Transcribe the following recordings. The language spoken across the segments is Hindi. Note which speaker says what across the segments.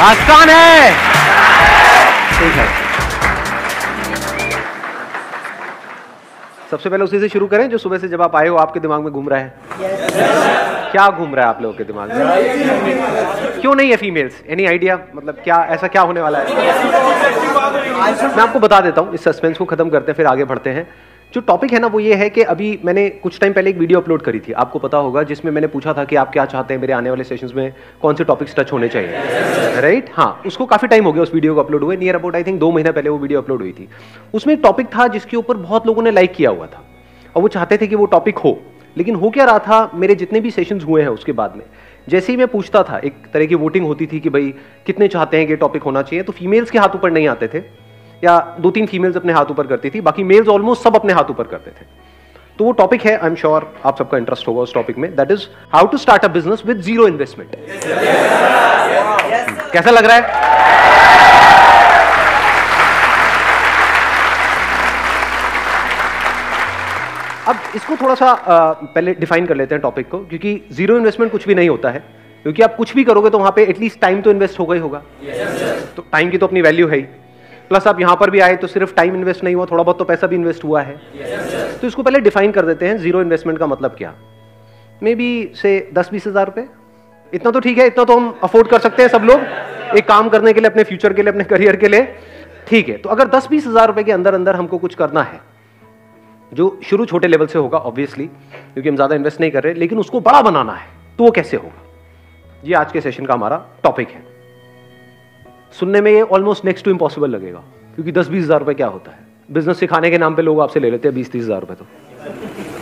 Speaker 1: आसान है। ठीक है, सबसे पहले उसी से शुरू करें जो सुबह से जब आप आए हो आपके दिमाग में घूम रहा है। क्या घूम रहा है आप लोगों के दिमाग में? क्यों नहीं है फीमेल्स? Any idea? मतलब क्या ऐसा क्या होने वाला है? मैं आपको बता देता हूं, इस सस्पेंस को खत्म करते हैं फिर आगे बढ़ते हैं। जो टॉपिक है ना वो ये है कि अभी मैंने कुछ टाइम पहले एक वीडियो अपलोड करी थी, आपको पता होगा, जिसमें मैंने पूछा था कि आप क्या चाहते हैं मेरे आने वाले सेशंस में कौन से टॉपिक्स टच होने चाहिए, राइट? हाँ, उसको काफी टाइम हो गया उस वीडियो को अपलोड हुए, नियर अबाउट आई थिंक 2 महीना पहले वो वीडियो अपलोड हुई थी। उसमें एक टॉपिक था जिसके ऊपर बहुत लोगों ने लाइक किया हुआ था और वो चाहते थे कि वो टॉपिक हो, लेकिन हो क्या रहा था, मेरे जितने भी सेशंस हुए हैं उसके बाद में जैसे ही मैं पूछता था, एक तरह की वोटिंग होती थी कि भाई कितने चाहते हैं कि टॉपिक होना चाहिए, तो फीमेल्स के हाथ ऊपर नहीं आते थे, या 2-3 फीमेल्स अपने हाथ ऊपर करती थी, बाकी मेल्स ऑलमोस्ट सब अपने हाथ ऊपर करते थे। तो वो टॉपिक है, आई एम श्योर आप सबका इंटरेस्ट होगा उस टॉपिक में, that is how to start a business with zero investment. कैसा लग रहा है? अब इसको थोड़ा सा पहले डिफाइन कर लेते हैं टॉपिक को, क्योंकि जीरो इन्वेस्टमेंट कुछ भी नहीं होता है, क्योंकि आप कुछ भी करोगे तो वहां पे एटलीस्ट टाइम तो इन्वेस्ट होगा ही होगा। तो टाइम की तो अपनी वैल्यू है ही, प्लस आप यहां पर भी आए तो सिर्फ टाइम इन्वेस्ट नहीं हुआ, थोड़ा बहुत तो पैसा भी इन्वेस्ट हुआ है। तो इसको पहले डिफाइन कर देते हैं, जीरो इन्वेस्टमेंट का मतलब क्या। मे बी से 10-20 हज़ार रुपए, इतना तो ठीक है, इतना तो हम अफोर्ड कर सकते हैं सब लोग एक काम करने के लिए, अपने फ्यूचर के लिए, अपने करियर के लिए, ठीक है। तो अगर 10-20 हज़ार रुपए के अंदर अंदर हमको कुछ करना है, जो शुरू छोटे लेवल से होगा ऑब्वियसली, क्योंकि हम ज्यादा इन्वेस्ट नहीं कर रहे, लेकिन उसको बड़ा बनाना है, तो वो कैसे होगा, ये आज के सेशन का हमारा टॉपिक है। सुनने में ये ऑलमोस्ट नेक्स्ट टू इम्पॉसिबल लगेगा, क्योंकि 10-20 हज़ार रुपए क्या होता है, बिजनेस सिखाने के नाम पे लोग आपसे ले लेते हैं 20-30 हज़ार रुपए। तो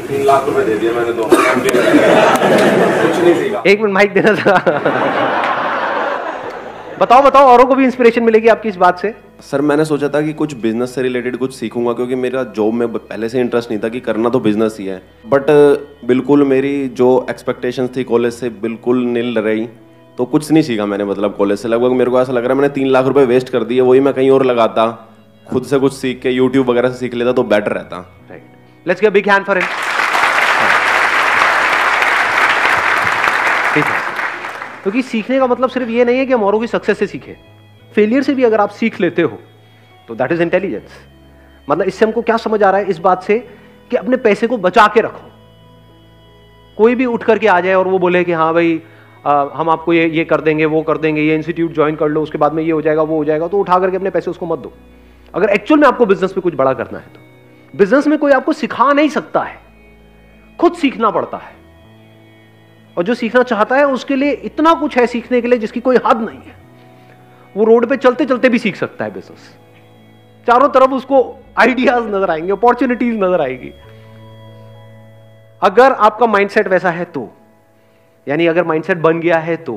Speaker 2: 3 लाख रुपए दे दिए मैंने, कुछ नहीं सीखा।
Speaker 1: एक मिनट माइक देना था। बताओ औरों को भी इंस्पिरेशन मिलेगी आपकी इस बात से।
Speaker 2: सर मैंने सोचा था कि कुछ बिजनेस से रिलेटेड कुछ सीखूंगा, क्योंकि मेरा जॉब में पहले से इंटरेस्ट नहीं था, कि करना तो बिजनेस ही है, बट बिल्कुल मेरी जो एक्सपेक्टेशंस थी कॉलेज से बिल्कुल नील रही, तो कुछ नहीं सीखा मैंने। मतलब कॉलेज से लगभग मेरे को ऐसा लग रहा है मैंने 3 लाख रुपए वेस्ट कर दिए, वही मैं कहीं और लगाता, खुद से कुछ सीख के यूट्यूब वगैरह से सीख लेता तो बेटर रहता।
Speaker 1: Right, let's give big hand for him. ठीक है, क्योंकि सीखने का मतलब सिर्फ ये नहीं है कि हम औरों की सक्सेस से सीखें, फेलियर से भी अगर आप सीख लेते हो तो दैट इज इंटेलिजेंस। मतलब इससे हमको क्या समझ आ रहा है, इस बात से कि अपने पैसे को बचा के रखो। कोई भी उठ करके आ जाए और वो बोले कि हाँ भाई हम आपको ये कर देंगे, वो कर देंगे, ये इंस्टीट्यूट ज्वाइन कर लो, उसके बाद में ये हो जाएगा, वो हो जाएगा, तो उठा करके अपने पैसे उसको मत दो। अगर एक्चुअल में आपको बिजनेस में कुछ बड़ा करना है तो बिजनेस में कोई आपको सिखा नहीं सकता है, खुद सीखना पड़ता है। और जो सीखना चाहता है उसके लिए इतना कुछ है सीखने के लिए जिसकी कोई हद नहीं है। वो रोड पे चलते चलते भी सीख सकता है बिजनेस, चारों तरफ उसको आइडियाज नजर आएंगे, अपॉर्चुनिटीज नजर आएगी। अगर आपका माइंडसेट वैसा है तो, यानी अगर माइंडसेट बन गया है तो,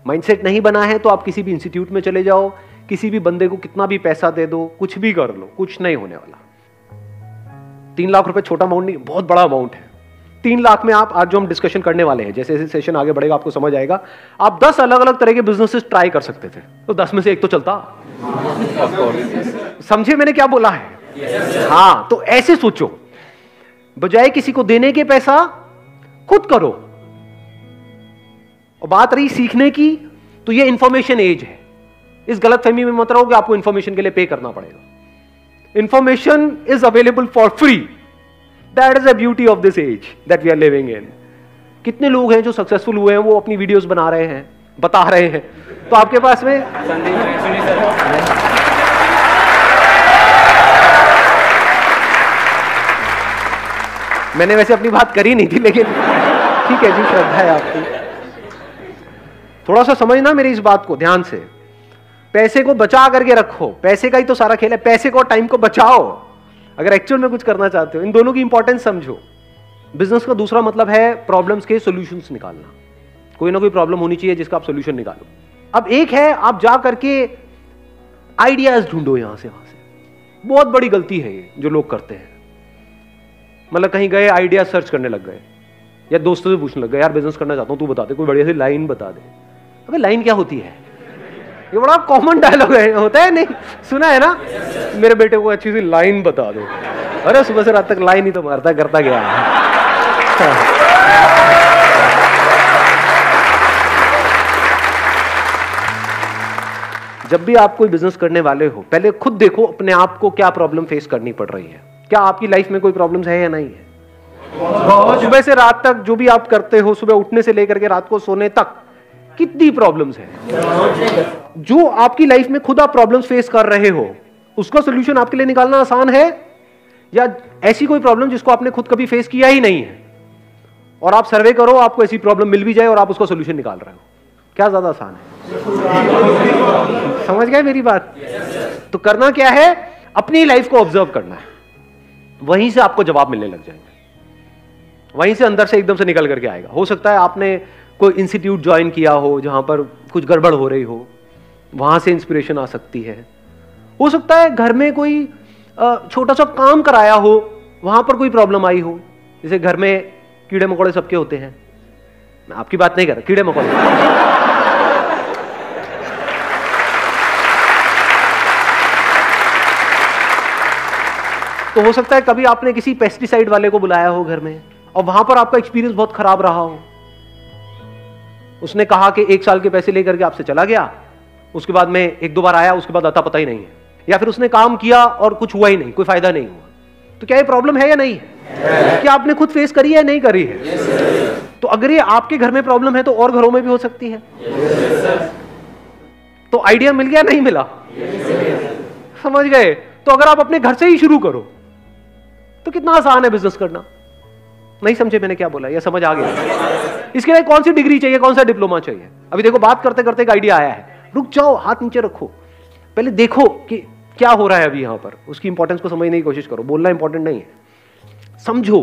Speaker 1: माइंडसेट नहीं बना है तो आप किसी भी इंस्टीट्यूट में चले जाओ, किसी भी बंदे को कितना भी पैसा दे दो, कुछ भी कर लो, कुछ नहीं होने वाला। 3 लाख रुपए छोटा अमाउंट नहीं, बहुत बड़ा अमाउंट है। 3 लाख में आप, आज जो हम डिस्कशन करने वाले हैं, जैसे जैसे सेशन आगे बढ़ेगा आपको समझ आएगा, आप 10 अलग अलग तरह के बिजनेसेस ट्राई कर सकते थे, तो 10 में से एक तो चलता। समझे मैंने क्या बोला है? हाँ, तो ऐसे सोचो, बजाय किसी को देने के पैसा खुद करो। और बात रही सीखने की, तो ये इंफॉर्मेशन एज है। इस गलतफहमी में मत रहो कि आपको इंफॉर्मेशन के लिए पे करना पड़ेगा। Information is available for free, that is the beauty of this age that we are living in. कितने लोग हैं जो सक्सेसफुल हुए हैं, वो अपनी वीडियोस बना रहे हैं, बता रहे हैं, तो आपके पास में मैंने वैसे अपनी बात करी नहीं थी, लेकिन ठीक है जी, श्रद्धा है आपकी। थोड़ा सा समझना मेरी इस बात को ध्यान से। पैसे को बचा करके रखो, पैसे का ही तो सारा खेल है, पैसे को और टाइम को बचाओ अगर एक्चुअल में कुछ करना चाहते हो। इन दोनों की इंपॉर्टेंस समझो। बिजनेस का दूसरा मतलब है प्रॉब्लम्स के सॉल्यूशंस निकालना। कोई ना कोई प्रॉब्लम होनी चाहिए जिसका आप सॉल्यूशन निकालो। अब एक है आप जा करके आइडियाज ढूंढो यहां से वहां से। बहुत बड़ी गलती है ये जो लोग करते हैं। मतलब कहीं गए, आइडिया सर्च करने लग गए, या दोस्तों से पूछने लग गए, यार बिजनेस करना चाहता हूं, तू बता दे, कोई बढ़िया सी लाइन बता दे। अबे लाइन क्या होती है? ये बड़ा कॉमन डायलॉग है, होता है नहीं? सुना है ना? मेरे बेटे को अच्छी सी लाइन बता दो। अरे सुबह से रात तक लाइन ही तो मारता करता गया। जब भी आप कोई बिजनेस करने वाले हो, पहले खुद देखो अपने आप को क्या प्रॉब्लम फेस करनी पड़ रही है। क्या आपकी लाइफ में कोई प्रॉब्लम्स है या नहीं है? सुबह से रात तक जो भी आप करते हो, सुबह उठने से लेकर के रात को सोने तक, कितनी प्रॉब्लम्स है? जो आपकी लाइफ में खुद आप प्रॉब्लम्स फेस कर रहे हो, उसका सोल्यूशन आपके लिए निकालना आसान है, या ऐसी कोई प्रॉब्लम जिसको आपने खुद कभी फेस किया ही नहीं है और आप सर्वे करो, आपको ऐसी प्रॉब्लम मिल भी जाए और आप उसका सोल्यूशन निकाल रहे हो? क्या ज्यादा आसान है? समझ गए मेरी बात? तो करना क्या है, अपनी लाइफ को ऑब्जर्व करना है, वहीं से आपको जवाब मिलने लग जाएंगे, वहीं से अंदर से एकदम से निकल करके आएगा। हो सकता है आपने कोई इंस्टीट्यूट ज्वाइन किया हो जहां पर कुछ गड़बड़ हो रही हो, वहां से इंस्पिरेशन आ सकती है। हो सकता है घर में कोई छोटा सा काम कराया हो, वहां पर कोई प्रॉब्लम आई हो, जैसे घर में कीड़े मकोड़े सबके होते हैं, मैं आपकी बात नहीं कर रहा, कीड़े मकोड़े। तो हो सकता है कभी आपने किसी पेस्टिसाइड वाले को बुलाया हो घर में और वहां पर आपका एक्सपीरियंस बहुत खराब रहा हो। उसने कहा कि 1 साल के पैसे लेकर के आपसे चला गया, उसके बाद में 1-2 बार आया, उसके बाद आता पता ही नहीं है, या फिर उसने काम किया और कुछ हुआ ही नहीं, कोई फायदा नहीं हुआ। तो क्या ये प्रॉब्लम है या नहीं है? क्या आपने खुद फेस करी है या नहीं करी है? तो अगर ये आपके घर में प्रॉब्लम है तो और घरों में भी हो सकती है। तो आइडिया मिल गया नहीं मिला? समझ गए? तो अगर आप अपने घर से ही शुरू करो तो कितना आसान है बिजनेस करना। नहीं समझे मैंने क्या बोला, या समझ आ गया? इसके लिए कौन सी डिग्री चाहिए, कौन सा डिप्लोमा चाहिए? अभी देखो बात करते करते एक आइडिया आया है, रुक जाओ, हाथ नीचे रखो, पहले देखो कि क्या हो रहा है अभी यहां पर, उसकी इंपॉर्टेंस को समझने की कोशिश करो। बोलना इंपॉर्टेंट नहीं है, समझो।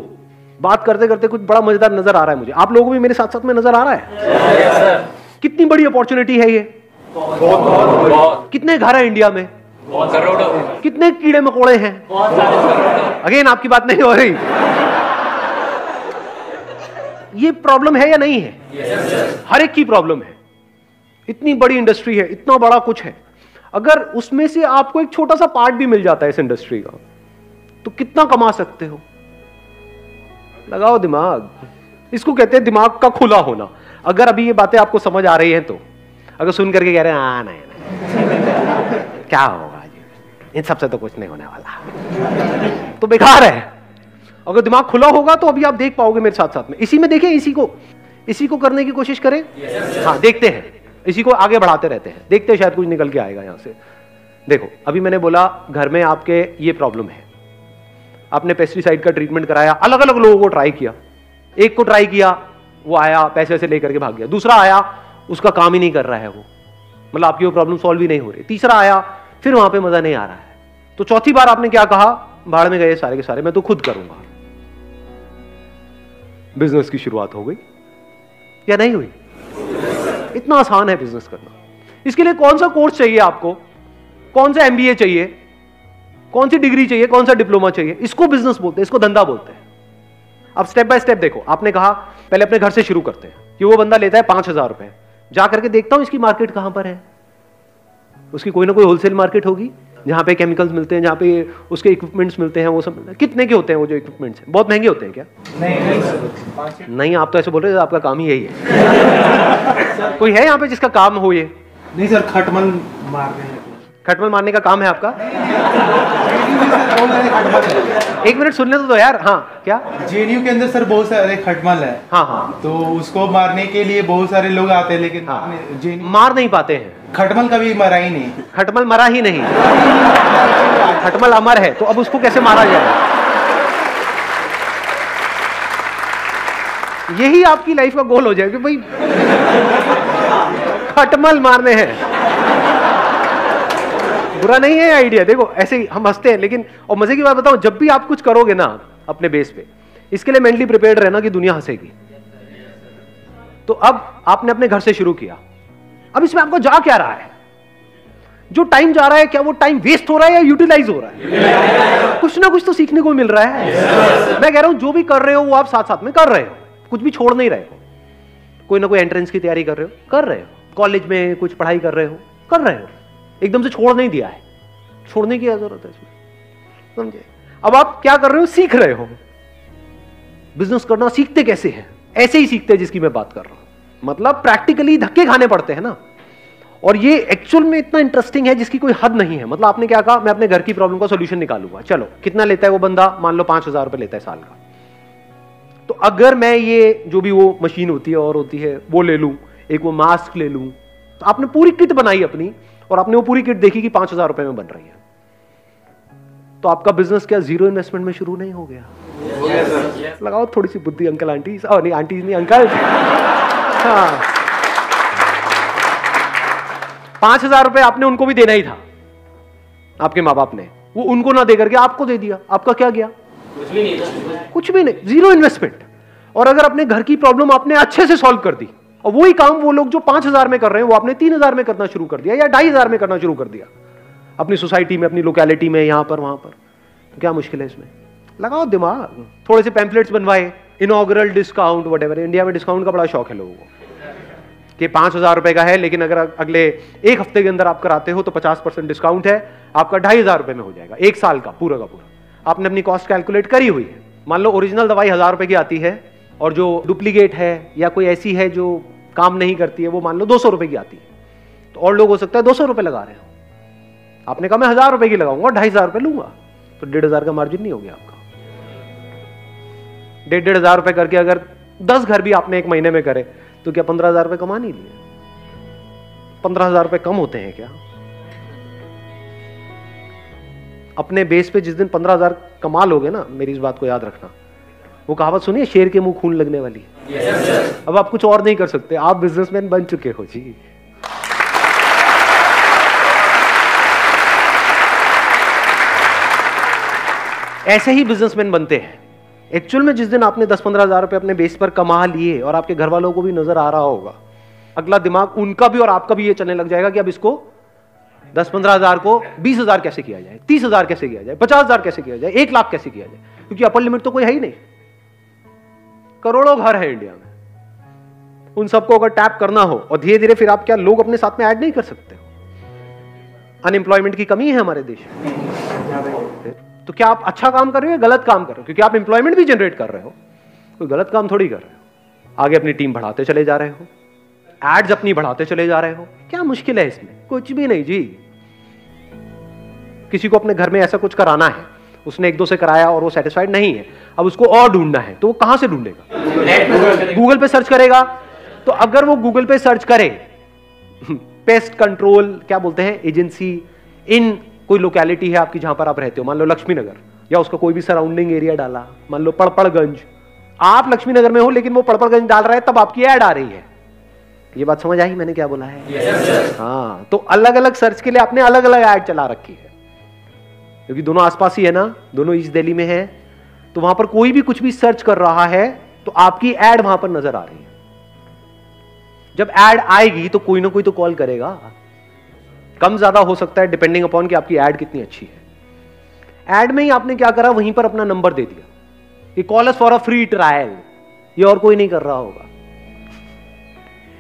Speaker 1: बात करते करते कुछ बड़ा मजेदार नजर आ रहा है मुझे, आप लोगों को भी मेरे साथ साथ में नजर आ रहा है? कितनी बड़ी अपॉर्चुनिटी है ये, कितने घर है इंडिया में, कितने कीड़े मकोड़े हैं, अगेन आपकी बात नहीं हो रही। ये प्रॉब्लम है या नहीं है? हर एक की प्रॉब्लम है। इतनी बड़ी इंडस्ट्री है, इतना बड़ा कुछ है, अगर उसमें से आपको एक छोटा सा पार्ट भी मिल जाता है इस इंडस्ट्री का, तो कितना कमा सकते हो? लगाओ दिमाग, इसको कहते हैं दिमाग का खुला होना। अगर अभी ये बातें आपको समझ आ रही हैं तो, अगर सुन करके कह रहे हैं नहीं क्या होगा जी, इन सबसे तो कुछ नहीं होने वाला, तो बेकार है। अगर दिमाग खुला होगा तो अभी आप देख पाओगे मेरे साथ साथ में। इसी में देखें, इसी को करने की कोशिश करें। हाँ देखते हैं, इसी को आगे बढ़ाते रहते हैं, देखते हैं शायद कुछ निकल के आएगा यहां से। देखो अभी मैंने बोला घर में आपके ये प्रॉब्लम है, आपने पेस्टिसाइड का ट्रीटमेंट कराया, अलग अलग लोगों को ट्राई किया, एक को ट्राई किया, वो आया पैसे वैसे लेकर के भाग गया, दूसरा आया उसका काम ही नहीं कर रहा है वो, मतलब आपकी वो प्रॉब्लम सॉल्व ही नहीं हो रही, तीसरा आया फिर वहां पे मजा नहीं आ रहा है, तो चौथी बार आपने क्या कहा, भाड़ में गए सारे के सारे, मैं तो खुद करूंगा। बिजनेस की शुरुआत हो गई या नहीं हुई? इतना आसान है बिजनेस करना। इसके लिए कौन सा कोर्स चाहिए आपको, कौन सा एमबीए चाहिए, कौन सी डिग्री चाहिए, कौन सा डिप्लोमा चाहिए? इसको बिजनेस बोलते हैं, इसको धंधा बोलते हैं। अब स्टेप बाय स्टेप देखो, आपने कहा पहले अपने घर से शुरू करते हैं कि वो बंदा लेता है 5,000 रुपए, जा करके देखता हूं इसकी मार्केट कहां पर है। उसकी कोई ना कोई होलसेल मार्केट होगी जहां पे केमिकल्स मिलते हैं, जहां पे उसके इक्विपमेंट्स मिलते हैं, वो सब कितने के होते हैं वो जो इक्विपमेंट्स हैं? बहुत महंगे होते हैं क्या? नहीं आप तो ऐसे बोल रहे हो, आपका काम ही यही है। कोई है यहाँ पे जिसका काम हो ये?
Speaker 3: नहीं सर, खटमल मारने
Speaker 1: का काम है आपका? एक मिनट सुनने तो दो यार। हाँ क्या?
Speaker 3: जेएनयू के अंदर सर बहुत सारे खटमल है।
Speaker 1: हाँ,
Speaker 3: तो उसको मारने के लिए बहुत सारे लोग आते हैं, लेकिन
Speaker 1: मार नहीं पाते हैं।
Speaker 3: खटमल कभी मरा ही नहीं।
Speaker 1: खटमल मरा ही नहीं, खटमल अमर है, तो अब उसको कैसे मारा जाए? यही आपकी लाइफ का गोल हो जाए कि भाई खटमल मारने हैं। बुरा नहीं है आइडिया, देखो ऐसे ही हम हंसते हैं, लेकिन और मजे की बात बताऊं, जब भी आप कुछ करोगे ना अपने बेस पे, इसके लिए मेंटली प्रिपेयर्ड रहना कि दुनिया हंसेगी। तो अब आपने अपने घर से शुरू किया, अब इसमें आपको जा क्या रहा है? जो टाइम जा रहा है, क्या वो टाइम वेस्ट हो रहा है या यूटिलाइज हो रहा है? कुछ ना कुछ तो सीखने को मिल रहा है। मैं कह रहा हूं जो भी कर रहे हो वो आप साथ साथ में कर रहे हो, कुछ भी छोड़ नहीं रहे हो। कोई ना कोई एंट्रेंस की तैयारी कर रहे हो, कर रहे हो, कॉलेज में कुछ पढ़ाई कर रहे हो, कर रहे हो, एकदम से छोड़ नहीं दिया है, छोड़ने की जरूरत है, समझे? अब आप क्या कर रहे हो? सीख रहे हो। बिजनेस करना सीखते कैसे हैं? ऐसे ही सीखते हैं जिसकी मैं बात कर रहा हूं, मतलब प्रैक्टिकली धक्के खाने पड़ते हैं ना, और ये एक्चुअल में इतना इंटरेस्टिंग है जिसकी कोई हद नहीं है। मतलब आपने क्या कहा, मैं अपने घर की प्रॉब्लम का सॉल्यूशन निकालूंगा। चलो, कितना लेता है वो बंदा? मान लो 5,000 रुपए लेता है साल का। तो अगर मैं ये जो भी वो मशीन होती है और होती है वो ले लूं, एक वो मास्क ले लूं, तो आपने पूरी किट बनाई अपनी और आपने वो पूरी किट देखी कि 5,000 रुपए में बन रही है, तो आपका बिजनेस क्या जीरो इन्वेस्टमेंट में शुरू नहीं हो गया? लगाओ थोड़ी सी बुद्धि अंकल आंटी, नहीं आंटी नहीं अंकल। हाँ, 5,000 रुपए आपने उनको भी देना ही था, आपके माँ बाप ने, वो उनको ना दे करके आपको दे दिया। आपका क्या गया? कुछ भी नहीं था, कुछ भी नहीं, जीरो इन्वेस्टमेंट। और अगर अपने घर की प्रॉब्लम आपने अच्छे से सॉल्व कर दी और वही काम वो लोग जो 5,000 में कर रहे हैं वो आपने 3,000 में करना शुरू कर दिया या 2,500 में करना शुरू कर दिया, अपनी सोसाइटी में, अपनी लोकेलिटी में, यहां पर वहां पर, तो क्या मुश्किल है इसमें? लगाओ दिमाग। थोड़े से पैम्पलेट्स बनवाए, इनॉग्रल डिस्काउंट वटेवर। इंडिया में डिस्काउंट का बड़ा शौक है लोगों को कि 5,000 रुपए का है, लेकिन अगर अगले एक हफ्ते के अंदर आप कराते हो तो 50% डिस्काउंट है, आपका 2,500 रुपए में हो जाएगा, एक साल का पूरा का पूरा। आपने अपनी कॉस्ट कैलकुलेट करी हुई है। मान लो ओरिजिनल दवाई 1,000 रुपए की आती है और जो डुप्लीकेट है या कोई ऐसी है जो काम नहीं करती है वो मान लो 200 रुपए की आती है, तो और लोग हो सकता है 200 रुपए लगा रहे हो। आपने कहा मैं 1,000 रुपए की लगाऊंगा, 2,500 रुपए लूंगा, तो 1,500 का मार्जिन नहीं हो गया आपका। 1,500 रुपए करके अगर 10 घर भी आपने एक महीने में करे तो क्या 15,000 रुपए कमा नहीं लिए? 15,000 रुपए कम होते हैं क्या? अपने बेस पे जिस दिन 15,000 कमा लोगे ना, मेरी इस बात को याद रखना, वो कहावत सुनिए, शेर के मुंह खून लगने वाली है। अब आप कुछ और नहीं कर सकते, आप बिजनेसमैन बन चुके हो जी। ऐसे ही बिजनेसमैन बनते हैं। एक्चुअल में जिस दिन आपने 10-15,000 रुपए अपने बेस पर कमा लिए और आपके घर वालों को भी नजर आ रहा होगा, अगला दिमाग उनका भी और आपका भी ये चलने लग जाएगा कि अब इसको 10-15,000 को 20,000 कैसे किया जाए, 30,000 कैसे किया जाए, 50,000 कैसे किया जाए, 1,00,000 कैसे किया जाए, क्योंकि अपर लिमिट तो कोई है ही नहीं। करोड़ों घर है इंडिया में, उन सबको अगर टैप करना हो और धीरे धीरे फिर आप क्या लोग अपने साथ में ऐड नहीं कर सकते हो? अनएम्प्लॉयमेंट की कमी है हमारे देश में, तो क्या आप अच्छा काम कर रहे हो या गलत काम कर रहे हो? क्योंकि आप एम्प्लॉयमेंट भी जनरेट कर रहे हो, कोई गलत काम थोड़ी कर रहे हो। आगे अपनी टीम बढ़ाते चले जा रहे हो, एड्स अपनी बढ़ाते चले जा रहे हो, क्या मुश्किल है इसमें? कुछ भी नहीं जी। किसी को अपने घर में ऐसा कुछ कराना है, उसने 1-2 से कराया और वो सेटिस्फाइड नहीं है, अब उसको और ढूंढना है, तो वो कहां से ढूंढेगा? गूगल पे सर्च करेगा। तो अगर वो गूगल पे सर्च करे पेस्ट कंट्रोल क्या बोलते हैं एजेंसी इन कोई लोकेलिटी है आपकी जहां पर आप रहते हो, मान लो लक्ष्मी नगर, या उसका कोई भी सराउंडिंग एरिया डाला, मान लो पड़पड़गंज, आप लक्ष्मी नगर में हो लेकिन वो पड़पड़गंज डाल रहा है, तब आपकी ऐड आ रही है। ये बात समझ आई मैंने क्या बोला है? हाँ, तो अलग अलग सर्च के लिए आपने अलग अलग ऐड चला रखी है, क्योंकि दोनों आसपास ही है ना, दोनों ईस्ट दिल्ली में है, तो वहां पर कोई भी कुछ भी सर्च कर रहा है तो आपकी ऐड वहां पर नजर आ रही है। जब ऐड आएगी तो कोई ना कोई तो कॉल करेगा, कम ज्यादा हो सकता है डिपेंडिंग अपॉन कि आपकी ऐड कितनी अच्छी है। ऐड में ही आपने क्या करा, वहीं पर अपना नंबर दे दिया कि call us for a free trial, ये और कोई नहीं कर रहा होगा।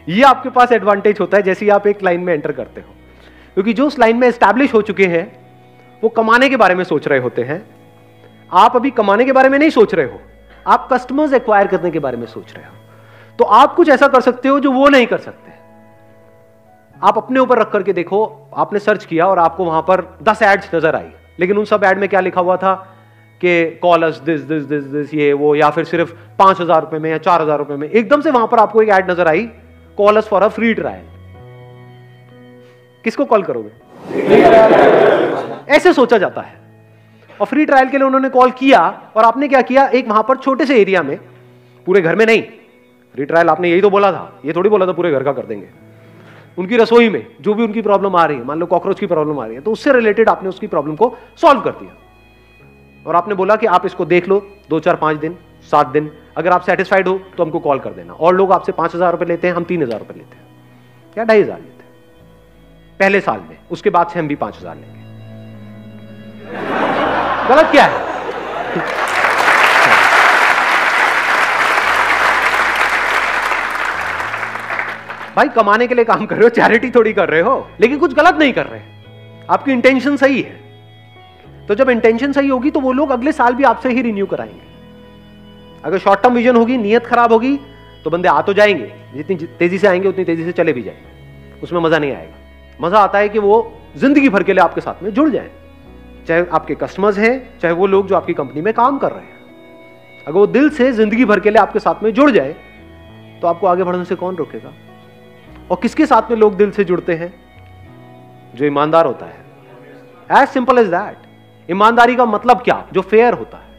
Speaker 1: ये आपके पास एडवांटेज होता है जैसे ही आप एक लाइन में एंटर करते हो, क्योंकि जो उस लाइन में एस्टैब्लिश हो चुके हैं वो कमाने के बारे में सोच रहे होते हैं। आप अभी कमाने के बारे में नहीं सोच रहे हो, आप कस्टमर्स एक्वायर करने के बारे में सोच रहे हो। तो आप कुछ ऐसा कर सकते हो जो वो नहीं कर सकते। आप अपने ऊपर रख करके देखो, आपने सर्च किया और आपको वहां पर 10 एड्स नजर आई, लेकिन उन सब एड में क्या लिखा हुआ था कि call us this this this this ये वो, या फिर सिर्फ 5,000 रुपए में या 4,000 रुपए में। एकदम से वहां पर आपको एक ऐड नजर आई, call us for a free trial. किसको कॉल करोगे? ऐसे सोचा जाता है। और फ्री ट्रायल के लिए उन्होंने कॉल किया और आपने क्या किया, एक वहां पर छोटे से एरिया में, पूरे घर में नहीं, फ्री ट्रायल आपने यही तो बोला था, ये थोड़ी बोला था पूरे घर का कर देंगे। उनकी रसोई में जो भी उनकी प्रॉब्लम आ रही है, मान लो कॉकरोच की प्रॉब्लम आ रही है, तो उससे रिलेटेड आपने उसकी प्रॉब्लम को सॉल्व कर दिया और आपने बोला कि आप इसको देख लो 2, 4, 5 दिन, 7 दिन, अगर आप सेटिस्फाइड हो तो हमको कॉल कर देना। और लोग आपसे 5,000 रुपए लेते हैं, हम 3,000 रुपए लेते हैं या 2,500 लेते हैं पहले साल में, उसके बाद से हम भी 5,000 लेंगे। गलत क्या है? भाई कमाने के लिए काम कर रहे हो, चैरिटी थोड़ी कर रहे हो, लेकिन कुछ गलत नहीं कर रहे, आपकी इंटेंशन सही है। तो जब इंटेंशन सही होगी तो वो लोग अगले साल भी आपसे ही रिन्यू कराएंगे। अगर शॉर्ट टर्म विजन होगी, नियत खराब होगी, तो बंदे आ तो जाएंगे, जितनी तेजी से आएंगे उतनी तेजी से चले भी जाएंगे, उसमें मजा नहीं आएगा। मजा आता है कि वो जिंदगी भर के लिए आपके साथ में जुड़ जाए, चाहे आपके कस्टमर्स हैं, चाहे वो लोग जो आपकी कंपनी में काम कर रहे हैं। अगर वो दिल से जिंदगी भर के लिए आपके साथ में जुड़ जाए तो आपको आगे बढ़ने से कौन रोकेगा? और किसके साथ में लोग दिल से जुड़ते हैं? जो ईमानदार होता है। As simple as that. ईमानदारी का मतलब क्या? जो फेयर होता है।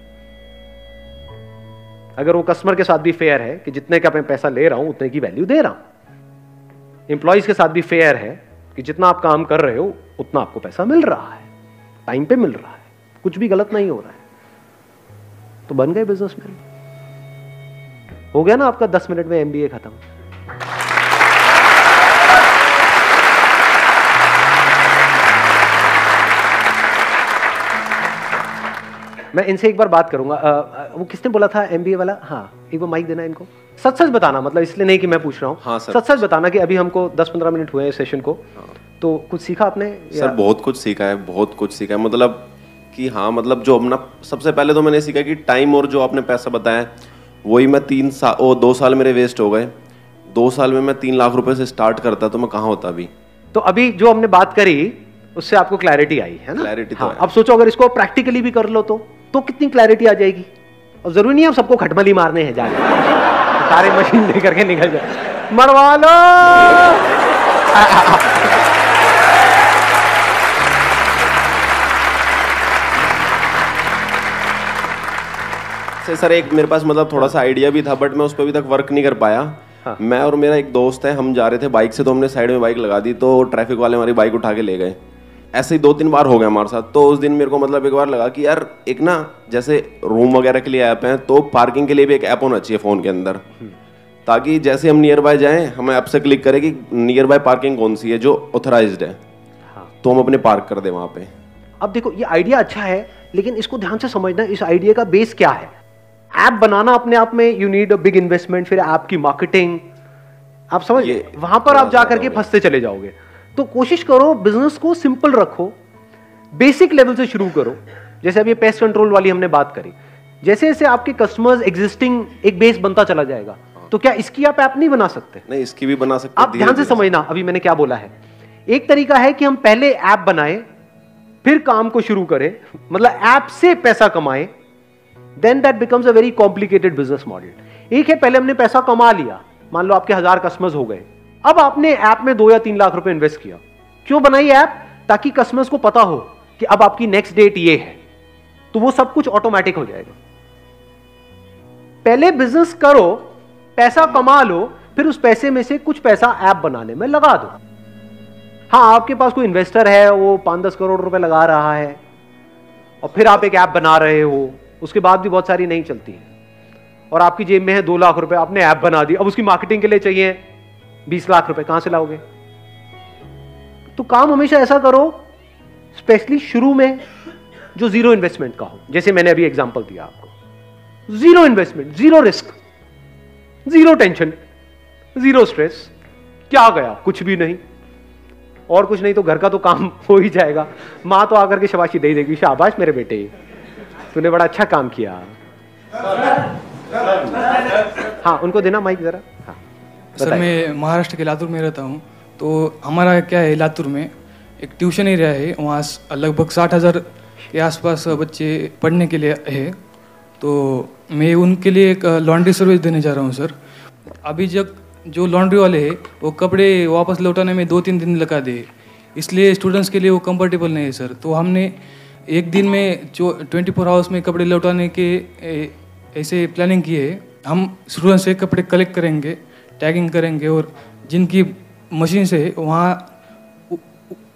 Speaker 1: अगर वो कस्टमर के साथ भी फेयर है कि जितने का मैं पैसा ले रहा हूं उतने की वैल्यू दे रहा हूं, एम्प्लॉइज के साथ भी फेयर है कि जितना आप काम कर रहे हो उतना आपको पैसा मिल रहा है, टाइम पे मिल रहा है, कुछ भी गलत नहीं हो रहा है, तो बन गए बिजनेसमैन। हो गया ना आपका 10 मिनट में एमबीए खत्म। मैं इनसे एक बार बात करूंगा। वो किसने बोला था एमबीए वाला? हाँ, एक बार माइक देना इनको। सच सच बताना, मतलब इसलिए नहीं कि मैं पूछ रहा हूँ।
Speaker 2: हाँ,
Speaker 1: सच सच बताना कि अभी हमको 10-15 मिनट हुए हैं सेशन को। हाँ। तो कुछ सीखा आपने?
Speaker 2: सर बहुत कुछ सीखा है, बहुत कुछ सीखा है। मतलब कि हाँ, मतलब जो अपना सबसे पहले तो मैंने सीखा कि टाइम और जो आपने पैसा बताया वही मैं 2 साल मेरे वेस्ट हो गए। 2 साल में मैं 3 लाख रुपए से स्टार्ट करता तो मैं कहाँ होता अभी।
Speaker 1: तो अभी जो हमने बात करी उससे आपको क्लैरिटी आई है ना?
Speaker 2: क्लैरिटी
Speaker 1: हाँ, अब सोचो अगर इसको प्रैक्टिकली भी कर लो तो कितनी क्लैरिटी आ जाएगी। और जरूरी नहीं है सबको खटमली मारने हैं जाके सारे मशीन लेकर के निकल जाए, मरवा लो।
Speaker 2: सर एक मेरे पास मतलब थोड़ा सा आइडिया भी था, बट मैं उस पर अभी तक वर्क नहीं कर पाया। हाँ। मैं और मेरा एक दोस्त है, हम जा रहे थे बाइक से, तो हमने साइड में बाइक लगा दी, तो ट्रैफिक वाले हमारी बाइक उठा के ले गए। ऐसे ही 2-3 बार हो गया हमारे साथ। तो उस दिन मेरे को मतलब एक बार लगा कि यार एक ना जैसे रूम वगैरह के लिए ऐप है, तो पार्किंग के लिए भी एक ऐप होना चाहिए फ़ोन के अंदर, ताकि जैसे हम नियर बाय जाएं हमें ऐप से क्लिक करें कि नियर बाय पार्किंग कौन सी है जो ऑथराइज्ड है। हाँ। तो हम अपने पार्क कर दें वहाँ पे।
Speaker 1: अब देखो ये आइडिया अच्छा है, लेकिन इसको ध्यान से समझना, इस आइडिया का बेस क्या है। ऐप बनाना अपने आप में you need a big investment, फिर ऐप की मार्केटिंग, आप समझ, वहां पर आप जाकर के फंसते चले जाओगे। तो कोशिश करो बिजनेस को सिंपल रखो, बेसिक लेवल से शुरू करो। जैसे अभी पेस्ट कंट्रोल वाली हमने बात करी, जैसे जैसे आपके कस्टमर्स एग्जिस्टिंग एक बेस बनता चला जाएगा, तो क्या इसकी आप ऐप नहीं बना सकते?
Speaker 2: नहीं, इसकी भी बना सकते।
Speaker 1: आप ध्यान से समझना अभी मैंने क्या बोला है। एक तरीका है कि हम पहले ऐप बनाएं, फिर काम को शुरू करें, मतलब ऐप से पैसा कमाएं, then that becomes a very complicated business model. एक है पहले हमने पैसा कमा लिया, मान लो आपके 1000 कस्टमर्स हो गए, अब आपने ऐप में 2 या 3 लाख रुपए इन्वेस्ट किया। क्यों बनाई ऐप? ताकि कस्टमर्स को पता हो कि अब आपकी नेक्स्ट डेट ये है, तो वो सब कुछ ऑटोमेटिक हो जाएगा। पहले बिजनेस करो, पैसा कमा लो, फिर उस पैसे में से कुछ पैसा ऐप बनाने में लगा दो। हाँ, आपके पास कोई इन्वेस्टर है, वो 5-10 करोड़ रुपए लगा रहा है, और फिर आप एक ऐप बना रहे हो, उसके बाद भी बहुत सारी नहीं चलती है, और आपकी जेब में है 2 लाख रुपए, आपने ऐप बना दी, अब उसकी मार्केटिंग के लिए चाहिए 20 लाख रुपए, कहां से लाओगे? तो काम हमेशा ऐसा करो, स्पेशली शुरू में, जो जीरो इन्वेस्टमेंट का हो। जैसे मैंने अभी एग्जांपल दिया आपको, zero investment, zero risk, zero tension, zero stress. क्या गया? कुछ भी नहीं, और कुछ नहीं तो घर का तो काम हो ही जाएगा। मां तो आकर के शाबाशी दे देगी, शाबाश मेरे बेटे, तूने बड़ा अच्छा काम किया। हाँ, उनको देना माइक जरा। हाँ,
Speaker 4: सर मैं महाराष्ट्र के लातूर में रहता हूँ। तो हमारा क्या है, लातूर में एक ट्यूशन एरिया है, वहाँ लगभग 60,000 के आसपास बच्चे पढ़ने के लिए है। तो मैं उनके लिए एक लॉन्ड्री सर्विस देने जा रहा हूँ सर। अभी जो लॉन्ड्री वाले हैं वो कपड़े वापस लौटाने में 2-3 दिन लगा दे, इसलिए स्टूडेंट्स के लिए वो कंफर्टेबल नहीं है सर। तो हमने एक दिन में जो 24 आवर्स में कपड़े लौटाने के ऐसे प्लानिंग की है। हम स्टूडेंट से कपड़े कलेक्ट करेंगे, टैगिंग करेंगे, और जिनकी मशीन से वहाँ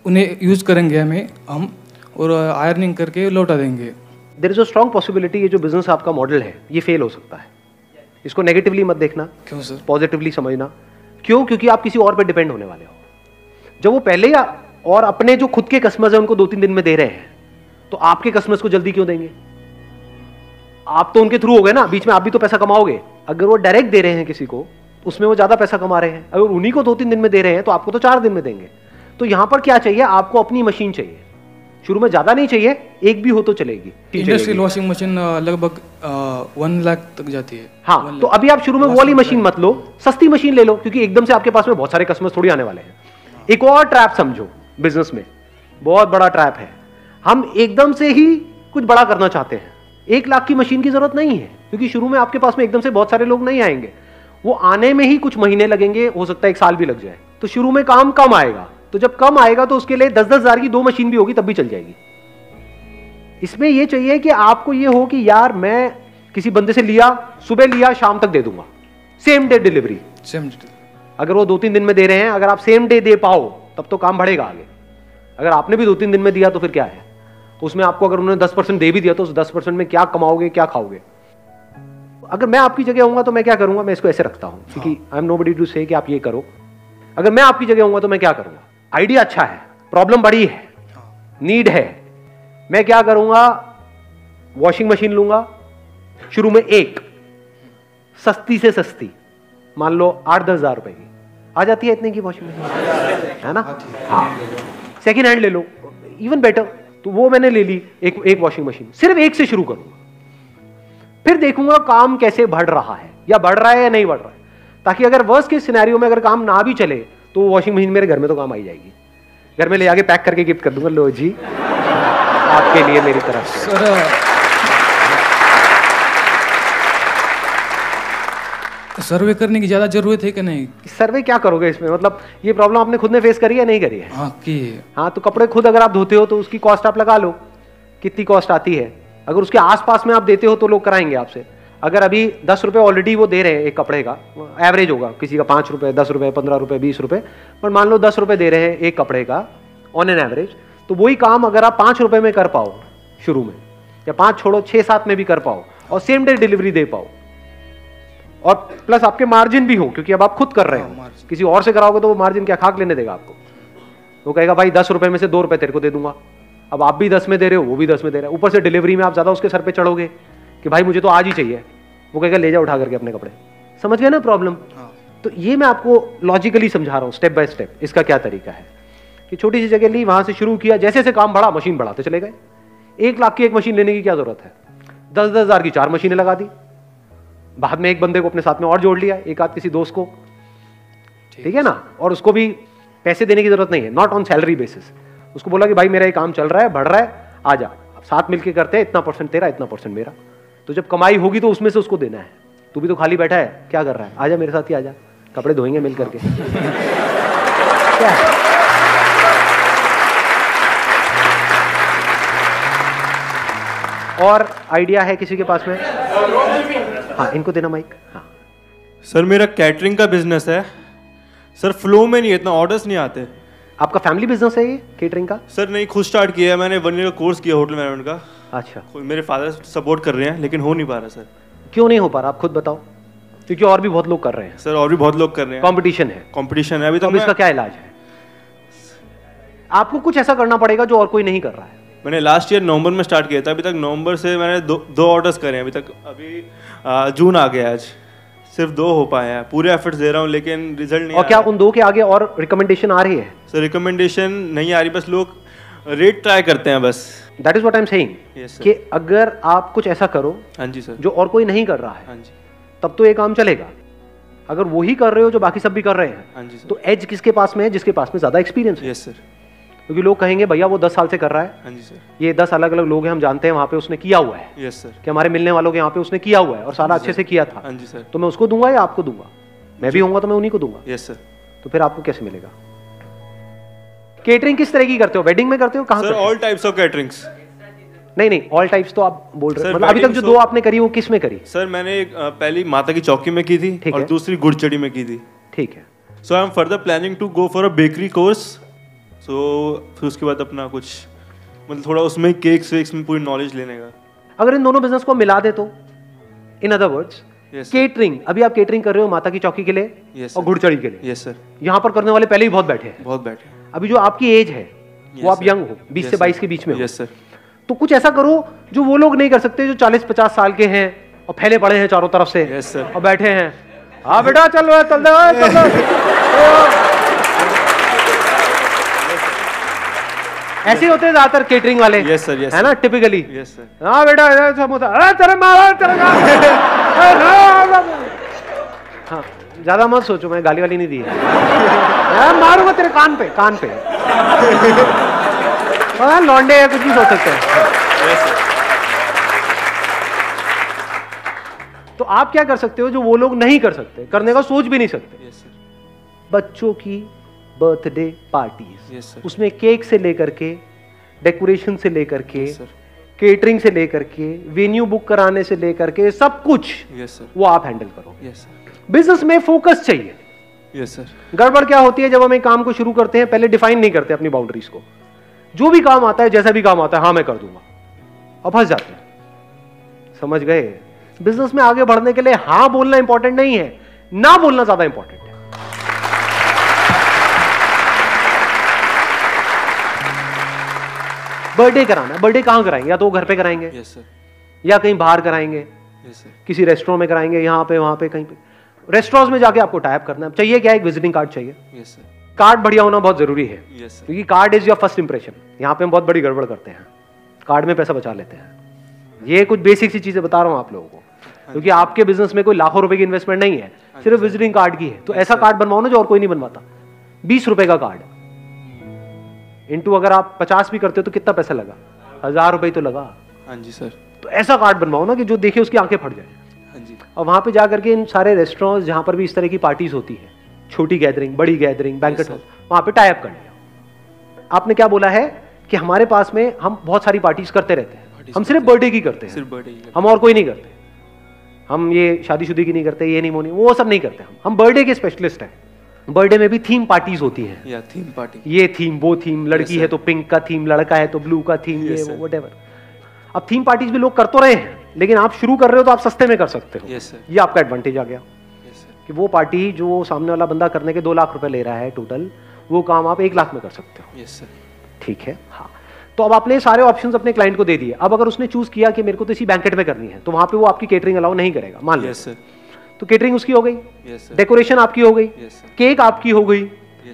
Speaker 4: उन्हें यूज़ करेंगे हम, और आयरनिंग करके लौटा देंगे।
Speaker 1: There is a strong possibility ये जो बिजनेस आपका मॉडल है ये फेल हो सकता है। इसको नेगेटिवली मत देखना।
Speaker 4: क्यों सर?
Speaker 1: पॉजिटिवली समझना। क्यों? क्योंकि आप किसी और पे डिपेंड होने वाले हो। जब वो पहले और अपने जो खुद के कस्टमर्स हैं उनको 2-3 दिन में दे रहे हैं, तो आपके कस्टमर्स को जल्दी क्यों देंगे? आप तो उनके थ्रू हो गए ना, बीच में आप भी तो पैसा कमाओगे। अगर वो डायरेक्ट दे रहे हैं किसी को, उसमें वो ज्यादा पैसा कमा रहे हैं। अगर उन्हीं को 2-3 दिन में दे रहे हैं तो आपको तो 4 दिन में देंगे। तो यहां पर क्या चाहिए? आपको अपनी मशीन चाहिए। शुरू में ज्यादा नहीं चाहिए, एक भी हो तो चलेगी।
Speaker 4: इंडस्ट्रियल वॉशिंग मशीन लगभग 1 लाख तक जाती है।
Speaker 1: हाँ, तो अभी आप शुरू में वो वाली मशीन मत लो, सस्ती मशीन ले लो, क्योंकि एकदम से आपके पास में बहुत सारे कस्टमर्स थोड़ी आने वाले हैं। एक और ट्रैप समझो बिजनेस में, बहुत बड़ा ट्रैप है। हम एकदम से ही कुछ बड़ा करना चाहते हैं। 1 लाख की मशीन की जरूरत नहीं है, क्योंकि शुरू में आपके पास में एकदम से बहुत सारे लोग नहीं आएंगे, वो आने में ही कुछ महीने लगेंगे, हो सकता है 1 साल भी लग जाए। तो शुरू में काम कम आएगा, तो जब कम आएगा तो उसके लिए 10-10 हजार की 2 मशीन भी होगी तब भी चल जाएगी। इसमें यह चाहिए कि आपको ये हो कि यार मैं किसी बंदे से लिया, सुबह लिया, शाम तक दे दूंगा, सेम डे डिलीवरी। अगर वो 2-3 दिन में दे रहे हैं, अगर आप सेम डे दे पाओ तब तो काम बढ़ेगा आगे। अगर आपने भी 2-3 दिन में दिया तो फिर क्या है, उसमें आपको अगर उन्होंने 10% दे भी दिया तो उस 10% में क्या कमाओगे, क्या खाओगे। अगर मैं आपकी जगह होऊंगा तो मैं क्या करूंगा, मैं इसको ऐसे रखता हूं क्योंकि आई एम नोबडी टू से कि आप ये करो। अगर मैं आपकी जगह होऊंगा तो मैं क्या करूंगा, आइडिया अच्छा है, प्रॉब्लम बड़ी है, नीड है, मैं क्या करूंगा, वॉशिंग मशीन लूंगा शुरू में, एक सस्ती से सस्ती, मान लो 8-10 हजार रुपए की आ जाती है, इतने की वॉशिंग मशीन है ना, हाँ, सेकेंड हैंड ले लो, इवन बेटर। तो वो मैंने ले ली, एक वॉशिंग मशीन, सिर्फ एक से शुरू करूंगा, फिर देखूंगा काम कैसे बढ़ रहा है, या बढ़ रहा है या नहीं बढ़ रहा है, ताकि अगर वर्स्ट के सिनेरियो में अगर काम ना भी चले तो वॉशिंग मशीन मेरे घर में तो काम आई जाएगी। घर में ले जाके पैक करके गिफ्ट कर दूंगा, लो जी आपके लिए मेरी तरफ से।
Speaker 4: सर्वे करने की ज्यादा जरूरत है कि नहीं?
Speaker 1: सर्वे क्या करोगे इसमें, मतलब ये प्रॉब्लम आपने खुद ने फेस करी है नहीं करी है?
Speaker 4: हाँ की।
Speaker 1: हाँ, तो कपड़े खुद अगर आप धोते हो तो उसकी कॉस्ट आप लगा लो, कितनी कॉस्ट आती है। अगर उसके आसपास में आप देते हो तो लोग कराएंगे आपसे। अगर अभी 10 रुपए ऑलरेडी वो दे रहे हैं एक कपड़े का, एवरेज होगा, किसी का 5 रुपए, 10 रुपए, 15 रुपए, 20 रुपए, पर मान लो 10 रुपए दे रहे हैं एक कपड़े का ऑन एन एवरेज, तो वही काम अगर आप 5 रुपए में कर पाओ शुरू में, या 5 छोड़ो 6-7 में भी कर पाओ, और सेम डे डिलीवरी दे पाओ, और प्लस आपके मार्जिन भी हो, क्योंकि अब आप खुद कर रहे हो, किसी और से कराओगे तो वो मार्जिन क्या खाक लेने देगा आपको। वो कहेगा भाई 10 रुपए में से 2 रुपए तेरे को दे दूंगा। अब आप भी 10 में दे रहे हो, वो भी 10 में दे रहा है, ऊपर से डिलीवरी में आप ज्यादा उसके सर पे चढ़ोगे कि भाई मुझे तो आज ही चाहिए, वो कहेगा ले जा उठा करके अपने कपड़े। समझ गए ना प्रॉब्लम? तो ये मैं आपको लॉजिकली समझा रहा हूँ, स्टेप बाय स्टेप, इसका क्या तरीका है कि छोटी सी जगह ली, वहां से शुरू किया, जैसे जैसे काम बढ़ा मशीन बढ़ाते चले गए। 1 लाख की एक मशीन लेने की क्या जरूरत है, 10-10 हजार की 4 मशीनें लगा दी, बाद में एक बंदे को अपने साथ में और जोड़ लिया, एक आध किसी दोस्त को, ठीक है ना, और उसको भी पैसे देने की जरूरत नहीं है, नॉट ऑन सैलरी बेसिस। उसको बोला कि भाई मेरा ये काम चल रहा है, बढ़ रहा है, आ जा, साथ मिलके करते हैं, इतना परसेंट तेरा, इतना परसेंट मेरा, तो जब कमाई होगी तो उसमें से उसको देना है। तू भी तो खाली बैठा है, क्या कर रहा है, आजा मेरे साथ ही आजा, कपड़े धोएंगे मिल करके। क्या है? और आइडिया है किसी के पास में? हाँ, इनको देना माइक। हाँ
Speaker 5: सर, मेरा कैटरिंग का बिजनेस है सर, फ्लो में नहीं, इतना ऑर्डर्स नहीं आते।
Speaker 1: आपका फैमिली बिजनेस है ये केटरिंग का?
Speaker 5: सर नहीं, खुद स्टार्ट किया है मैंने, 1 ईयर का कोर्स किया होटल मैनेजमेंट का।
Speaker 1: अच्छा,
Speaker 5: मेरे फादर सपोर्ट कर रहे हैं, लेकिन हो नहीं पा रहा सर।
Speaker 1: क्यों नहीं हो पा रहा, आप खुद बताओ? क्योंकि और भी बहुत लोग कर रहे हैं
Speaker 5: सर, और भी बहुत लोग कर रहे हैं,
Speaker 1: कंपटीशन है।
Speaker 5: कंपटीशन है अभी तो।
Speaker 1: इसका क्या इलाज है? आपको कुछ ऐसा करना पड़ेगा जो और कोई नहीं कर रहा है।
Speaker 5: मैंने लास्ट ईयर नवंबर में स्टार्ट किया था, अभी तक नवंबर से मैंने 2 ऑर्डर्स करे हैं अभी तक। अभी जून आ गया, आज सिर्फ 2 हो पाए हैं। पूरे एफर्ट्स दे रहा हूँ लेकिन रिजल्ट नहीं।
Speaker 1: और क्या उन 2 के आगे और रिकमेंडेशन आ रही है?
Speaker 5: सर रिकमेंडेशन नहीं आ रही, बस लोग रेट ट्राई करते हैं बस।
Speaker 1: That is what I am saying कि अगर आप कुछ ऐसा करो,
Speaker 5: हाँ जी सर,
Speaker 1: जो और कोई नहीं कर रहा है,
Speaker 5: हाँ जी,
Speaker 1: तब तो ये काम चलेगा। अगर वही कर रहे हो जो बाकी सब भी कर रहे हैं,
Speaker 5: हाँ जी सर,
Speaker 1: तो एज किसके पास में है? जिसके पास में ज्यादा एक्सपीरियंस है।
Speaker 5: यस सर,
Speaker 1: क्योंकि लोग कहेंगे भैया वो 10 साल से कर रहा है,
Speaker 5: हाँ जी सर,
Speaker 1: ये 10 अलग अलग लोग हैं, हम जानते हैं वहां पे उसने किया हुआ है,
Speaker 5: यस सर,
Speaker 1: कि हमारे मिलने वालों के यहाँ पे उसने किया हुआ है और सारा अच्छे से किया था,
Speaker 5: हाँ जी सर,
Speaker 1: तो मैं उसको दूंगा या आपको दूंगा? मैं भी होऊंगा तो मैं उन्हीं को दूंगा।
Speaker 5: Yes sir.
Speaker 1: तो फिर आपको कैसे मिलेगा? केटरिंग किस तरह की करते हो? वेडिंग में करते हो? कहाँ
Speaker 5: sir all types of caterings.
Speaker 1: नहीं, ऑल टाइप्स तो आप बोल रहे हो, मतलब अभी तक जो 2 आपने करी वो किस में करी?
Speaker 5: सर मैंने पहली माता की चौकी में की थी और दूसरी गुड़चड़ी में की थी।
Speaker 1: ठीक है।
Speaker 5: So I am further planning to go for a bakery course. So फिर उसके बाद अपना कुछ मतलब थोड़ा उसमें केक्स वेक्स में पूरी नॉलेज लेने का।
Speaker 1: अगर इन दोनों बिजनेस को मिला दे तो, इन अदर वर्ड्स, केटरिंग, अभी आप केटरिंग कर रहे हो माता की चौकी के लिए और गुड़चड़ी के लिए।
Speaker 5: Yes sir.
Speaker 1: यहाँ पर करने वाले पहले ही बहुत बैठे हैं,
Speaker 5: बहुत बैठे।
Speaker 1: अभी जो आपकी एज है वो आप यंग हो, 20 से 22 के बीच में हो।
Speaker 5: Yes sir.
Speaker 1: तो कुछ ऐसा करो जो वो लोग नहीं कर सकते, जो 40-50 साल के हैं और फैले पड़े हैं चारों तरफ से।
Speaker 5: Yes sir.
Speaker 1: और बैठे हैं, हाँ बेटा चल रहा है, चल ऐसे होते हैं ज्यादातर केटरिंग वाले।
Speaker 5: यस सर, यस
Speaker 1: है ना, टिपिकली।
Speaker 5: Yes sir.
Speaker 1: हाँ बेटा समोसा, अरे तेरे मारा तेरे हाँ, ज्यादा मत सोचो, मैं गाली वाली नहीं दी है। मैं मारूंगा तेरे कान पे, कान पे। लौंडे है, कुछ भी सोच सकते हैं। तो आप क्या कर सकते हो जो वो लोग नहीं कर सकते, करने का सोच भी नहीं सकते? बच्चों की बर्थडे पार्टीज, उसमें केक से लेकर के, डेकोरेशन से लेकर के, केटरिंग से लेकर के, वेन्यू बुक कराने से लेकर के, सब कुछ वो आप हैंडल करो। बिजनेस में फोकस चाहिए।
Speaker 5: Yes sir.
Speaker 1: गड़बड़ क्या होती है, जब हम एक काम को शुरू करते हैं पहले डिफाइन नहीं करते अपनी बाउंड्रीज को। जो भी काम आता है, जैसा भी काम आता है, हाँ मैं कर दूंगा, अब फंस जाते हैं। समझ गए? बिजनेस में आगे बढ़ने के लिए हाँ बोलना इंपॉर्टेंट नहीं है, ना बोलना ज्यादा इंपॉर्टेंट है। बर्थडे कराना है, बर्थडे कहां कराएंगे? या तो घर पे कराएंगे,
Speaker 5: यस सर,
Speaker 1: या कहीं बाहर कराएंगे,
Speaker 5: यस सर,
Speaker 1: किसी रेस्टोरेंट में कराएंगे, यहाँ पे वहां पे कहीं पे। रेस्टोरेंट में जाके आपको टाइप करना है। चाहिए क्या? एक विजिटिंग कार्ड चाहिए।
Speaker 5: यस सर,
Speaker 1: कार्ड बढ़िया होना बहुत जरूरी है,
Speaker 5: यस सर,
Speaker 1: क्योंकि card is your first impression. यहाँ पे हम बहुत बड़ी गड़बड़ करते हैं, कार्ड में पैसा बचा लेते हैं। ये कुछ बेसिक सी चीजें बता रहा हूँ आप लोगों को, क्योंकि आपके बिजनेस में कोई लाखों रुपए की इन्वेस्टमेंट नहीं है, सिर्फ विजिटिंग कार्ड की है। तो ऐसा कार्ड बनवाओ ना जो और कोई नहीं बनवाता। 20 रुपए का कार्ड इंटू अगर आप 50 भी करते हो तो कितना पैसा लगा? 1000 रुपए तो लगा।
Speaker 5: हाँ जी सर।
Speaker 1: तो ऐसा कार्ड बनवाओ ना कि जो देखे उसकी आंखें फट जाए।
Speaker 5: हाँ जी।
Speaker 1: और वहां पे जा करके इन सारे रेस्टोरेंट्स जहां पर भी इस तरह की पार्टीज होती है, छोटी गैदरिंग, बड़ी गैदरिंग, बैंकेट हॉल, वहां पे टाई अप कर लिया। आपने क्या बोला है कि हमारे पास में हम बहुत सारी पार्टीज करते रहते हैं, हम सिर्फ बर्थडे की करते हैं,
Speaker 5: सिर्फ बर्थडे की,
Speaker 1: हम और कोई नहीं करते। हम ये शादीशुदी की नहीं करते, ये नहीं मोनी, वो सब नहीं करते। हम बर्थडे के स्पेशलिस्ट हैं। बर्थडे में भी थीम पार्टीज होती हैं,
Speaker 5: या थीम पार्टी,
Speaker 1: ये थीम, वो थीम, लड़की है तो पिंक का थीम, लड़का है तो ब्लू का थीम, ये वो व्हाटएवर। अब थीम पार्टीज भी लोग कर तो रहे हैं, लेकिन आप शुरू कर रहे हो तो आप सस्ते में कर सकते हो।
Speaker 5: यस सर,
Speaker 1: ये आपका एडवांटेज आ गया
Speaker 5: यस सर,
Speaker 1: कि वो पार्टी जो सामने वाला बंदा करने के 2 लाख रुपए ले रहा है टोटल, वो काम आप 1 लाख में कर सकते हो।
Speaker 5: यस सर,
Speaker 1: ठीक है। हाँ, तो अब आपने सारे ऑप्शंस अपने क्लाइंट को दे दिए। अब अगर उसने चूज किया कि मेरे को तो इसी बैंकेट में करनी है, तो वहां पे वो आपकी केटरिंग अलाउ नहीं करेगा, मान लो।
Speaker 5: यस सर,
Speaker 1: तो केटरिंग उसकी हो गई,
Speaker 5: यस सर,
Speaker 1: डेकोरेशन आपकी हो गई,
Speaker 5: यस सर,
Speaker 1: केक आपकी हो गई,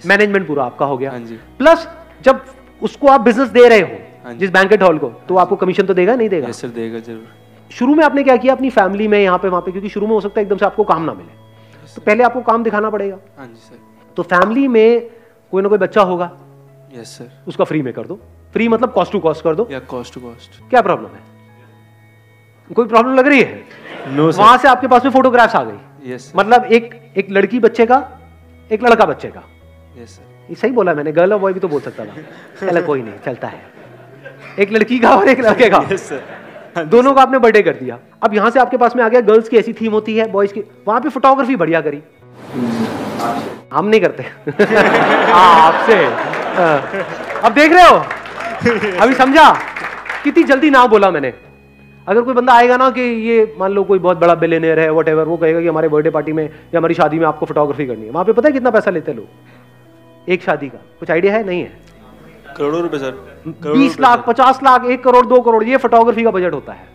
Speaker 1: मैनेजमेंट पूरा आपका हो गया।
Speaker 5: हाँ जी।
Speaker 1: प्लस जब उसको आप बिजनेस दे रहे
Speaker 5: हाँ
Speaker 1: हो
Speaker 5: जी।
Speaker 1: जिस बैंकेट हॉल को, तो आपको कमीशन तो देगा नहीं देगा?
Speaker 5: यस सर, देगा जरूर।
Speaker 1: शुरू में आपने क्या किया अपनी फैमिली में, यहाँ पे वहां पे, क्योंकि शुरू में हो सकता है एकदम से आपको काम ना मिले, तो पहले आपको काम दिखाना पड़ेगा।
Speaker 5: हाँ जी सर,
Speaker 1: तो फैमिली में कोई ना कोई बच्चा होगा,
Speaker 5: यस सर,
Speaker 1: उसका फ्री में कर दो। फ्री मतलब कॉस्ट टू कॉस्ट कर दो।
Speaker 5: या कॉस्ट टू कॉस्ट।
Speaker 1: क्या प्रॉब्लम है? कोई प्रॉब्लम लग रही है?
Speaker 5: No sir.
Speaker 1: वहां से आपके पास में फोटोग्राफ्स आ गई।
Speaker 5: यस सर,
Speaker 1: मतलब एक लड़की बच्चे का, एक लड़का बच्चे का।
Speaker 5: यस सर,
Speaker 1: ये सही बोला मैंने? गर्ल और बॉय भी तो बोल सकता था। चलो कोई नहीं, चलता है। एक लड़की का और एक लड़के का,
Speaker 5: यस सर,
Speaker 1: दोनों का आपने बर्थडे कर दिया। अब यहां से आपके पास में आ गया, गर्ल्स की ऐसी थीम होती है, बॉयज की, वहां पे फोटोग्राफी बढ़िया करी। हम नहीं करते। आपसे अब देख रहे हो, अभी समझा कितनी जल्दी ना बोला मैंने। अगर कोई बंदा आएगा ना कि ये मान लो कोई बहुत बड़ा बिलियनियर है, व्हाटएवर, वो कहेगा कि हमारे बर्थडे पार्टी में या हमारी शादी में आपको फोटोग्राफी करनी है, वहां पे पता है कितना पैसा लेते हैं लोग एक शादी का? कुछ आइडिया है? नहीं है?
Speaker 5: करोड़ों रुपए सर,
Speaker 1: 20 लाख, 50 लाख, 1 करोड़, 2 करोड़, ये फोटोग्राफी का बजट होता है।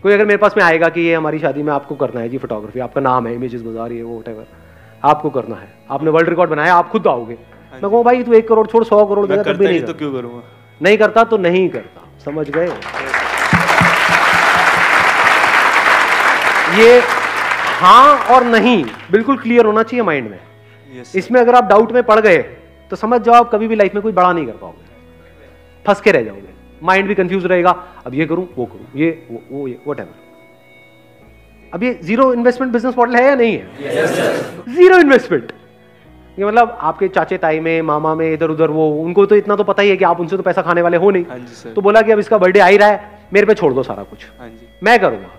Speaker 1: कोई अगर मेरे पास में आएगा कि ये हमारी शादी में आपको करना है जी फोटोग्राफी, आपका नाम है इमेजेस बाजार, ये वो व्हाटएवर, आपको करना है, आपने वर्ल्ड रिकॉर्ड बनाया, आप खुद आओगे। मैं कहूँ भाई तू 1 करोड़ छोड़ 100 करोड़ देगा, तब भी नहीं
Speaker 5: तो क्यों करूंगा?
Speaker 1: नहीं करता तो नहीं करता। समझ गए? ये हाँ और नहीं बिल्कुल क्लियर होना चाहिए माइंड में।
Speaker 5: यस,
Speaker 1: इसमें अगर आप डाउट में पड़ गए तो समझ जाओ आप कभी भी लाइफ में कोई बड़ा नहीं कर पाओगे, फंस के रह जाओगे, माइंड भी कंफ्यूज रहेगा, अब ये करूं वो करूं, ये वो ये व्हाटएवर। अब ये जीरो इन्वेस्टमेंट बिजनेस मॉडल है या नहीं है? Zero investment. ये मतलब आपके चाचे ताई में, मामा में, इधर उधर, वो उनको तो इतना तो पता ही है कि आप उनसे तो पैसा खाने वाले हो नहीं।
Speaker 5: हाँ जी सर,
Speaker 1: तो बोला कि अब इसका बर्थडे आ ही रहा है, मेरे पे छोड़ दो सारा कुछ,
Speaker 5: हाँ जी,
Speaker 1: मैं करूंगा।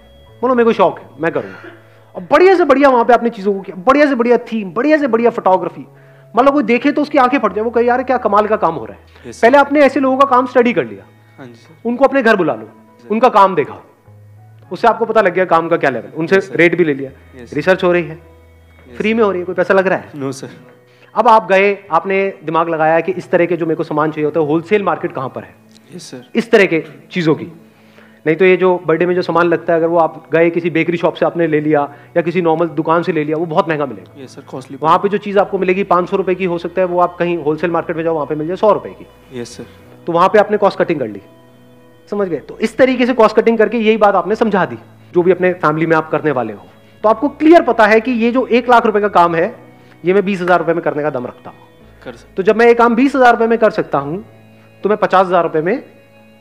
Speaker 1: बोलो मेरे को शौक है, मैं करूंगा। और बढ़िया से बढ़िया वहां पे आपने चीजों को किया, बढ़िया से बढ़िया थीम, बढ़िया से बढ़िया फोटोग्राफी, मतलब कोई देखे तो उसकी आंखें फट जाए, वो कहे यार क्या कमाल का काम हो रहा है।
Speaker 5: Yes,
Speaker 1: पहले आपने ऐसे लोगों का काम स्टडी कर लिया,
Speaker 5: हाँ जी सर,
Speaker 1: उनको अपने घर बुला लो, उनका काम देखा, उससे आपको पता लग गया काम का क्या लेवल, उनसे रेट भी ले लिया, रिसर्च हो रही है, फ्री में हो रही है, कोई पैसा लग रहा है?
Speaker 5: No sir.
Speaker 1: अब आप गए, आपने दिमाग लगाया कि इस तरह के जो मेरे को सामान चाहिए होता है, होलसेल मार्केट कहां पर है,
Speaker 5: यस सर,
Speaker 1: इस तरह के चीजों की। नहीं तो ये जो बर्थडे में जो सामान लगता है, अगर वो आप गए किसी बेकरी शॉप से आपने ले लिया या किसी नॉर्मल दुकान से ले लिया, वो बहुत महंगा मिलेगा।
Speaker 5: Yes sir, costly.
Speaker 1: वहां पे जो चीज आपको मिलेगी 500 रुपए की हो सकता है, वो आप कहीं होलसेल मार्केट में जाओ वहां पे मिल जाए 100 रुपए की।
Speaker 5: यस सर,
Speaker 1: तो वहां पे आपने कॉस्ट कटिंग कर ली। समझ गए? तो इस तरीके से कॉस्ट कटिंग करके यही बात आपने समझा दी, जो भी अपने फैमिली में आप करने वाले हो। तो आपको क्लियर पता है कि ये जो 1 लाख रुपए का काम है ये मैं 20,000 रुपए में करने का दम रखता हूं। तो जब मैं ये काम 20,000 रुपए में कर सकता हूं तो मैं 50,000 रुपए में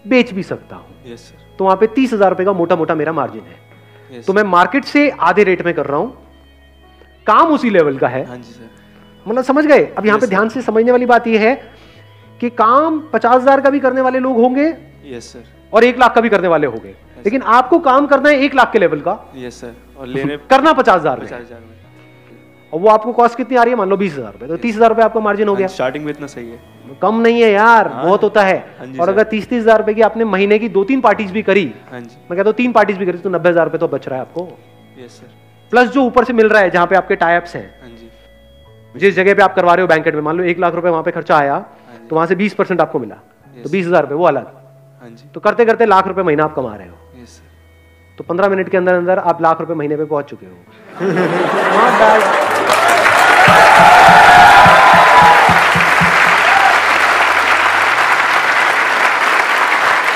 Speaker 1: बेच भी सकता हूं।
Speaker 5: Yes sir.
Speaker 1: तो वहां पे 30,000 रुपए का मोटा मोटा मेरा मार्जिन है।
Speaker 5: यस
Speaker 1: तो मैं मार्केट से आधे रेट में कर रहा हूं, काम उसी लेवल का है।
Speaker 5: हाँ जी सर।
Speaker 1: मतलब समझ गए? अब यहां पे ध्यान से समझने वाली बात यह है कि काम 50,000 का भी करने वाले लोग होंगे
Speaker 5: यस सर।
Speaker 1: और 1 लाख का भी करने वाले होंगे, लेकिन आपको काम करना है 1 लाख के लेवल का,
Speaker 5: यस सर। और लेने
Speaker 1: करना 50,000 में,
Speaker 5: 50,000 में।
Speaker 1: और वो आपको कॉस्ट कितनी आ रही है? मान लो 20,000 रुपए, तो 30,000 रुपए आपका मार्जिन हो गया।
Speaker 5: स्टार्टिंग में इतना सही है।
Speaker 1: कम नहीं है यार,
Speaker 5: हाँ,
Speaker 1: बहुत होता है।
Speaker 5: हाँ जी
Speaker 1: और
Speaker 5: सर।
Speaker 1: अगर 30,000 रुपए की आपने महीने की 2-3 पार्टीज भी करी,
Speaker 5: हाँ जी।
Speaker 1: मैं कहता हूँ 3 पार्टीज भी करी, तो 90,000 रुपए तो बच रहा है आपको,
Speaker 5: यस सर।
Speaker 1: प्लस जो ऊपर से मिल रहा है जहां पे आपके टाइप्स हैं।
Speaker 5: हाँ जी।
Speaker 1: जिस जगह पे आप करवा रहे हो बैंकेट में, मान लो 1 लाख रुपए वहां पे खर्चा आया, तो वहां से 20% आपको मिला, तो 20,000 रुपए वो अलग।
Speaker 5: हाँ जी।
Speaker 1: तो करते करते लाख रुपए महीना आप कमा रहे हो।
Speaker 5: Yes sir.
Speaker 1: तो 15 मिनट के अंदर अंदर आप लाख रुपए महीने पे पहुंच चुके हो। Not bad.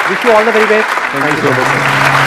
Speaker 1: Wish you all the very best.
Speaker 5: Thank you so much.